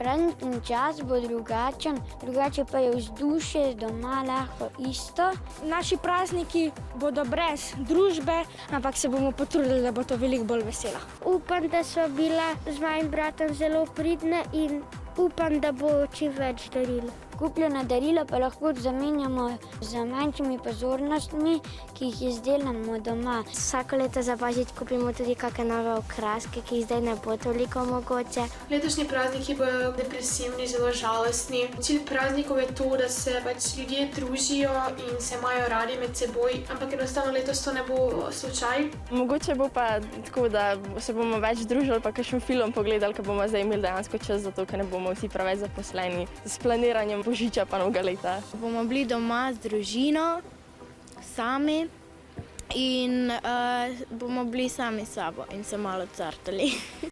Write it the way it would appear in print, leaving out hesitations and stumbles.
Prazni čas bo drugačen, drugače pa je vzdušje doma lahko isto. Naši prazniki bodo brez družbe, ampak se bomo potrudili, da bo to veliko bolj vesela. Upam, da so bila z mojim bratom zelo pridna in upam, da bo čim več daril. Kupljena darila pa lahko zamenjamo z manjšimi pozornostmi, ki jih izdelamo doma. Vsako leto za Božič kupimo tudi kakšne nove okraske, ki jih zdaj ne bo toliko mogoče. Letošnji prazniki bodo depresivni, zelo žalostni. Cilj praznikov je to, da se ljudje družijo in se imajo radi med seboj, ampak enostavno letos to ne bo slučaj. Mogoče bo pa tako, da se bomo več družili, pa kakšen film pogledali, ker bomo zdaj imeli dejansko čas za to, ker ne bomo vsi preveč zaposleni s planiranjem Božiča pa novega leta. Bomo bili doma z družino, sami in bomo bili sami s sabo in se malo cartali.